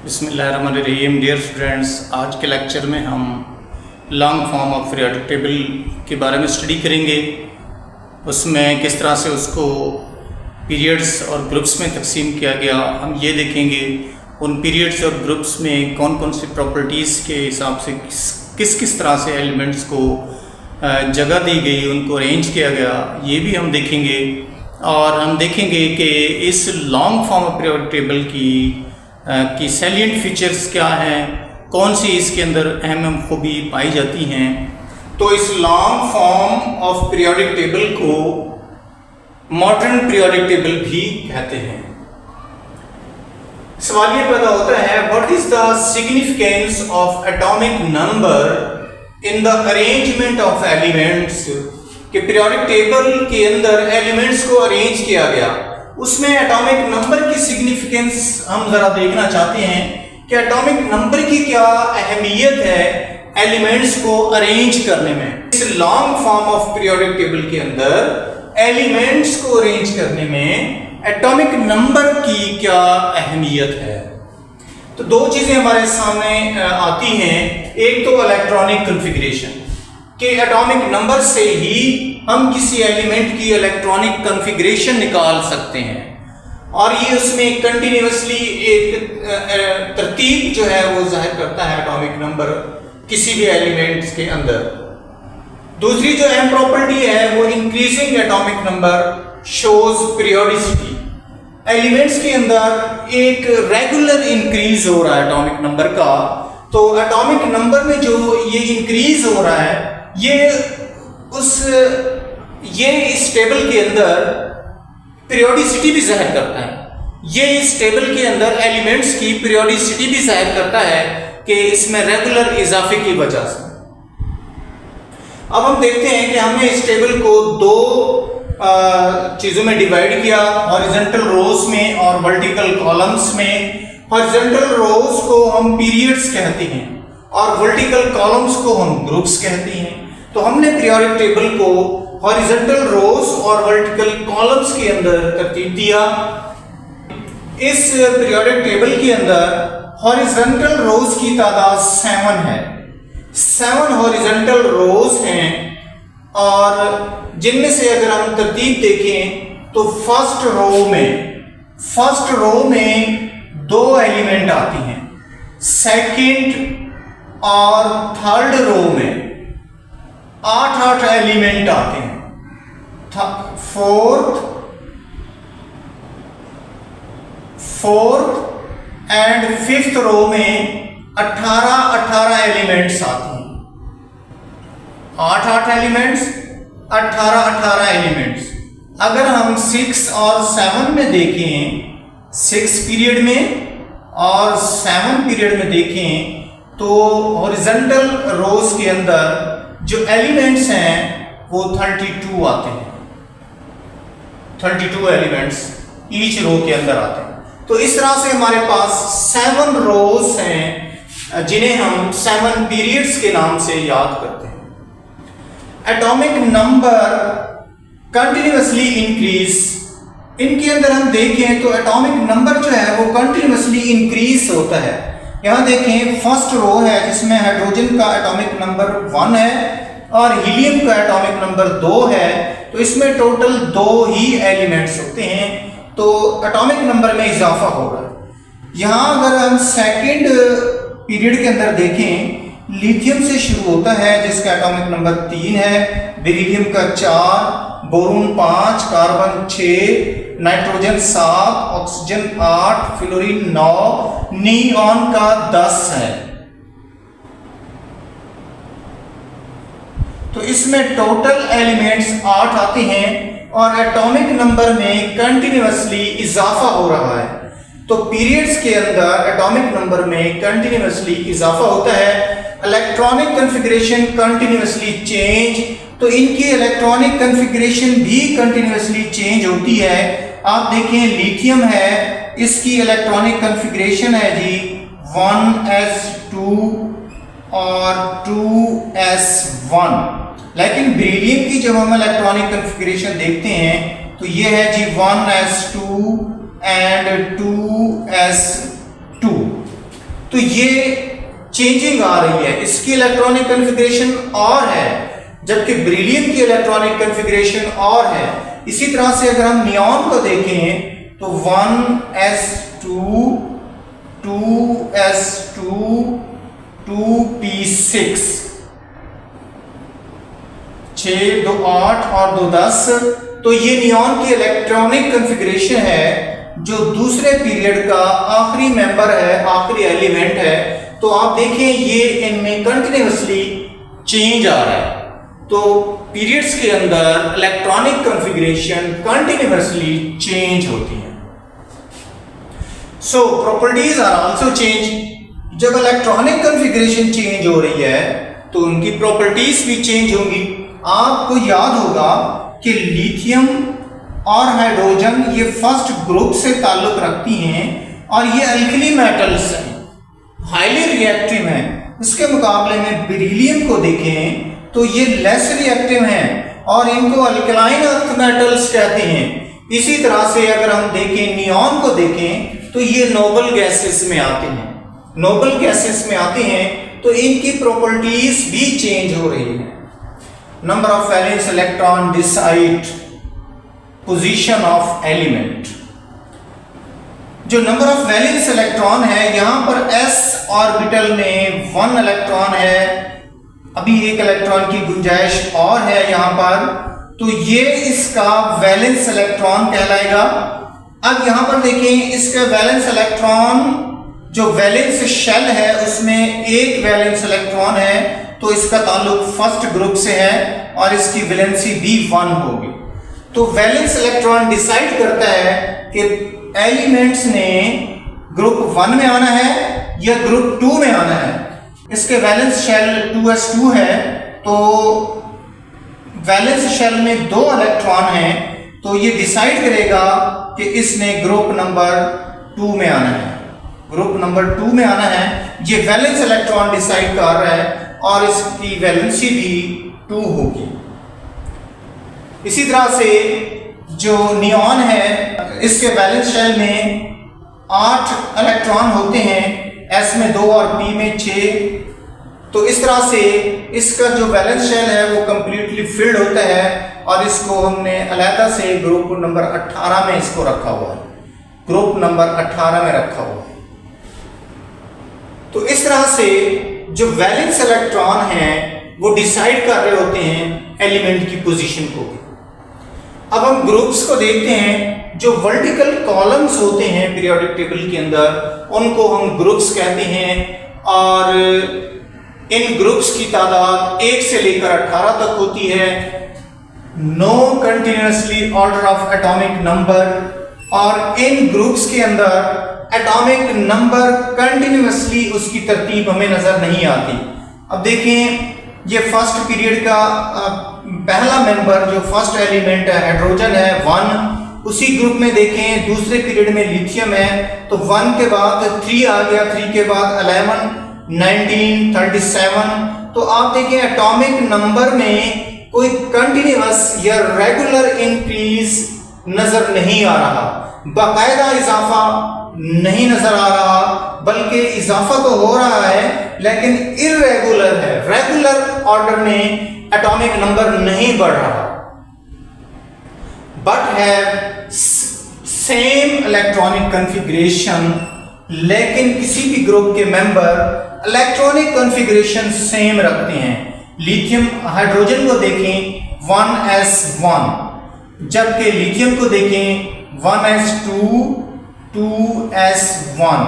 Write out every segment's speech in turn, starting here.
बिस्मिल्लाहिर्रहमानिर्रहीम। Dear students, आज के लेक्चर में हम long form of periodic table के बारे में स्टडी करेंगे। उसमें किस तरह से उसको पीरियड्स और ग्रुप्स में तकसीम किया गया, हम ये देखेंगे। उन पीरियड्स और ग्रुप्स में कौन कौन सी प्रॉपर्टीज़ के हिसाब से किस किस तरह से एलिमेंट्स को जगह दी गई, उनको अरेंज किया गया, ये भी हम देखेंगे। और हम देखेंगे कि इस long form of periodic table की सैलिएंट फीचर्स क्या हैं, कौन सी इसके अंदर अहम खूबी पाई जाती हैं। तो इस long form of periodic table को मॉडर्न पीरियोडिक टेबल भी कहते हैं। सवाल ये पैदा होता है, what is the significance of atomic number in the arrangement of elements. कि पीरियोडिक टेबल के अंदर एलिमेंट्स को अरेंज किया गया, उसमें एटॉमिक नंबर की सिग्निफिकेंस हम जरा देखना चाहते हैं कि एटॉमिक नंबर की क्या अहमियत है एलिमेंट्स को अरेंज करने में। इस long form of periodic table के अंदर एलिमेंट्स को अरेंज करने में एटॉमिक नंबर की क्या अहमियत है। तो दो चीजें हमारे सामने आती हैं। एक तो इलेक्ट्रॉनिक कॉन्फ़िगरेशन कि एटॉमिक नंबर से ही हम किसी एलिमेंट की इलेक्ट्रॉनिक कॉन्फ़िगरेशन निकाल सकते हैं, और ये उसमें कंटिन्यूअसली एक तरतीब जो है वो जाहिर करता है एटॉमिक नंबर किसी भी एलिमेंट्स के अंदर। दूसरी जो अहम प्रॉपर्टी है वो increasing atomic number shows periodicity. Elements के अंदर एक रेगुलर इंक्रीज हो रहा है एटॉमिक नंबर का। तो एटॉमिक नंबर में जो ये इंक्रीज हो रहा है, ये इस टेबल के अंदर पीरियोडिसिटी भी जाहिर करता है। ये इस टेबल के अंदर एलिमेंट्स की पीरियोडिसिटी भी जाहिर करता है कि इसमें रेगुलर इजाफे की वजह से। अब हम देखते हैं कि हमने इस टेबल को दो चीजों में डिवाइड किया, हॉरिजॉन्टल रोज में और वर्टिकल कॉलम्स में। हॉरिजॉन्टल रोज को हम पीरियड्स कहते हैं और वर्टिकल कॉलम्स को हम ग्रुप्स कहते हैं। तो हमने पीरियोडिक टेबल को हॉरिजॉन्टल रोज और वर्टिकल कॉलम्स के अंदर तरतीब दिया। इस पीरियोडिक टेबल के अंदर हॉरिजॉन्टल रोज की तादाद 7 है। 7 हॉरिजॉन्टल रोज हैं, और जिनमें से अगर हम तरतीब देखें तो फर्स्ट रो में 2 एलिमेंट आती हैं। सेकंड और थर्ड रो में 8 एलिमेंट आते हैं। फोर्थ एंड फिफ्थ रो में 18 एलिमेंट्स आते हैं। 8 एलिमेंट्स, 18 एलिमेंट्स। अगर हम 6 और 7 में देखें, 6 पीरियड में और 7 पीरियड में देखें, तो हॉरिजॉन्टल रोज के अंदर जो एलिमेंट्स हैं वो 32 आते हैं। 32 एलिमेंट्स ईच रो के अंदर आते हैं। तो इस तरह से हमारे पास 7 रोज हैं जिन्हें हम 7 पीरियड्स के नाम से याद करते हैं। Atomic number continuously increase. इनके अंदर हम देखें तो एटॉमिक नंबर जो है वो कंटिन्यूअसली इंक्रीज होता है। यहां देखें, फर्स्ट रो है जिसमें हाइड्रोजन का एटॉमिक नंबर 1 है और हीलियम का एटॉमिक नंबर 2 है। तो इसमें टोटल 2 ही एलिमेंट्स होते हैं, तो एटॉमिक नंबर में इजाफा हो रहा है। यहां अगर हम सेकंड पीरियड के अंदर देखें, लिथियम से शुरू होता है जिसका एटॉमिक नंबर 3 है, बेरिलियम का 4, boron 5, carbon 6, nitrogen 7, oxygen 8, fluorine 9, neon का 10 है। तो इसमें टोटल एलिमेंट्स 8 आते हैं और एटॉमिक नंबर में कंटिन्यूअसली इजाफा हो रहा है। तो पीरियड्स के अंदर एटॉमिक नंबर में कंटिन्यूअसली इजाफा होता है। इलेक्ट्रॉनिक कॉन्फ़िगरेशन कंटिन्यूअसली चेंज, तो इनकी इलेक्ट्रॉनिक कॉन्फ़िगरेशन भी कंटिन्यूअसली चेंज होती है। आप देखें, लिथियम है, इसकी इलेक्ट्रॉनिक कॉन्फ़िगरेशन है जी 1s2 और 2s1। लेकिन बेरिलियम की जब हम इलेक्ट्रॉनिक कॉन्फ़िगरेशन देखते हैं तो ये है जी 1s2 and 2s2। तो ये चेंजिंग आ रही है, इसकी इलेक्ट्रॉनिक कॉन्फ़िगरेशन और है, जबकि बेरिलियम की इलेक्ट्रॉनिक कॉन्फ़िगरेशन और है। इसी तरह से अगर हम नियॉन को देखें तो 1s2 2s2 2p6 6 2 8 और 2 10, तो ये नियॉन की इलेक्ट्रॉनिक कॉन्फ़िगरेशन है जो दूसरे पीरियड का आखिरी मेंबर है, आखिरी एलिमेंट है। तो आप देखें ये इनमें कंटिन्यूसली चेंज आ रहा है। तो पीरियड्स के अंदर इलेक्ट्रॉनिक कॉन्फ़िगरेशन कंटिन्यूसली चेंज होती है। सो प्रॉपर्टीज आर आल्सो चेंज। जब इलेक्ट्रॉनिक कॉन्फ़िगरेशन चेंज हो रही है तो उनकी प्रॉपर्टीज भी चेंज होंगी। आपको याद होगा कि लिथियम और हाइड्रोजन ये फर्स्ट ग्रुप से ताल्लुक रखती हैं और ये अल्कली मेटल्स हैं, हाईली रिएक्टिव हैं। इसके मुकाबले में बेरिलियम को देखें तो ये लेस रिएक्टिव हैं और इनको अल्कलाइन अर्थ मेटल्स कहते हैं। इसी तरह से अगर हम देखें नियॉन को देखें तो ये नोबल गैसेस में आते हैं, नोबल गैसेस में आते हैं, तो इनकी प्रॉपर्टीज भी चेंज हो रही है। Number of valence electron decide position of element. जो नंबर ऑफ वैलेंस इलेक्ट्रॉन है, यहां पर s ऑर्बिटल में 1 इलेक्ट्रॉन है, अभी एक इलेक्ट्रॉन की गुंजाइश और है यहां पर, तो ये इसका वैलेंस इलेक्ट्रॉन कहलाएगा। अब यहां पर देखें इसका वैलेंस इलेक्ट्रॉन, जो वैलेंस शेल है उसमें एक वैलेंस इलेक्ट्रॉन है, तो इसका ताल्लुक फर्स्ट ग्रुप से है और इसकी वैलेंसी भी 1 होगी। तो वैलेंस इलेक्ट्रॉन डिसाइड करता है कि एलिमेंट्स ने ग्रुप 1 में आना है या ग्रुप 2 में आना है। इसके वैलेंस शेल 2s2 है, तो वैलेंस शेल में 2 इलेक्ट्रॉन हैं, तो ये डिसाइड करेगा कि इसने ग्रुप नंबर 2 में आना है, ग्रुप नंबर 2 में आना है। ये वैलेंस इलेक्ट्रॉन डिसाइड कर रहा है और इसकी वैलेंसी भी 2 होगी। इसी तरह से जो नियॉन है, इसके वैलेंस शेल में 8 इलेक्ट्रॉन होते हैं, S में 2 और P में 6। तो इस तरह से इसका जो वैलेंस शेल है वो कंप्लीटली फिल्ड होता है और इसको हमने अलहदा से ग्रुप नंबर 18 में इसको रखा हुआ है, ग्रुप नंबर 18 में रखा हुआ है। तो इस तरह से जो वैलेंस इलेक्ट्रॉन हैं वो डिसाइड कर रहे होते हैं एलिमेंट की पोजीशन को। अब हम ग्रुप्स को देखते हैं। जो वर्टिकल कॉलम्स होते हैं पीरियोडिक टेबल के अंदर, उनको हम ग्रुप्स कहते हैं और इन ग्रुप्स की तादाद 1 से लेकर 18 तक होती है। No continuously order of atomic number, और इन ग्रुप्स के अंदर एटॉमिक नंबर कंटिन्यूसली उसकी तरतीब हमें नजर नहीं आती। अब देखें, ये फर्स्ट पीरियड का पहला मेंबर जो फर्स्ट एलिमेंट है हाइड्रोजन है 1, उसी ग्रुप में देखें दूसरे पीरियड में लिथियम है, तो 1 के बाद 3 आ गया, 3 के बाद 11, 19, 37। तो आप देखें एटॉमिक नंबर में कोई कंटिन्यूअस या रेगुलर इंक्रीज नजर नहीं आ रहा, बाकायदा इजाफा नहीं नजर आ रहा, बल्कि इजाफा तो हो रहा है लेकिन इर्रेगुलर है। रेगुलर ऑर्डर में एटॉमिक नंबर नहीं बढ़ रहा, but have same electronic configuration. लेकिन किसी भी ग्रुप के मेंबर इलेक्ट्रॉनिक कॉन्फ़िगरेशन सेम रखते हैं। लिथियम हाइड्रोजन को देखें 1s1, जबकि लिथियम को देखें 1s2 2s1।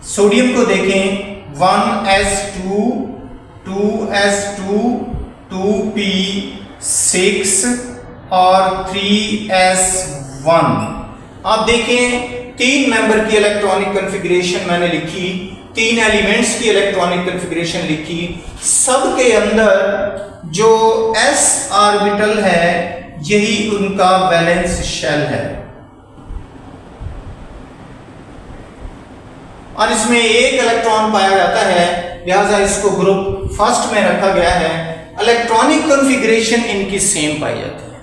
सोडियम को देखें 1s2 2s2 2p6 और 3s1। आप देखें 3 मेंबर की इलेक्ट्रॉनिक कॉन्फ़िगरेशन मैंने लिखी, 3 एलिमेंट्स की इलेक्ट्रॉनिक कॉन्फ़िगरेशन लिखी। सब के अंदर जो s ऑर्बिटल है यही उनका वैलेंस शेल है और इसमें एक इलेक्ट्रॉन पाया जाता है, लिहाजा इसको ग्रुप फर्स्ट में रखा गया है। इलेक्ट्रॉनिक कॉन्फ़िगरेशन इनकी सेम पाई जाती है।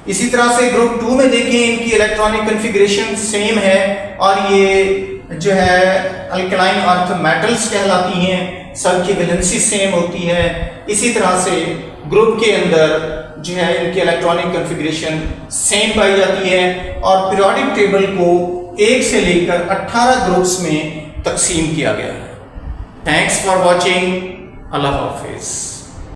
इसी तरह से ग्रुप 2 में देखें, इनकी इलेक्ट्रॉनिक कॉन्फ़िगरेशन सेम है और ये जो है अल्कलाइन अर्थ मेटल्स कहलाती हैं, सबकी वैलेंसी सेम होती है। इसी तरह से ग्रुप के अंदर जो है इनकी इलेक्ट्रॉनिक कॉन्फ़िगरेशन सेम पाई जाती है और पीरियोडिक टेबल को 1 से लेकर 18 ग्रुप्स में तकसीम किया गया है। Thanks for watching. अल्लाह हाफिज़।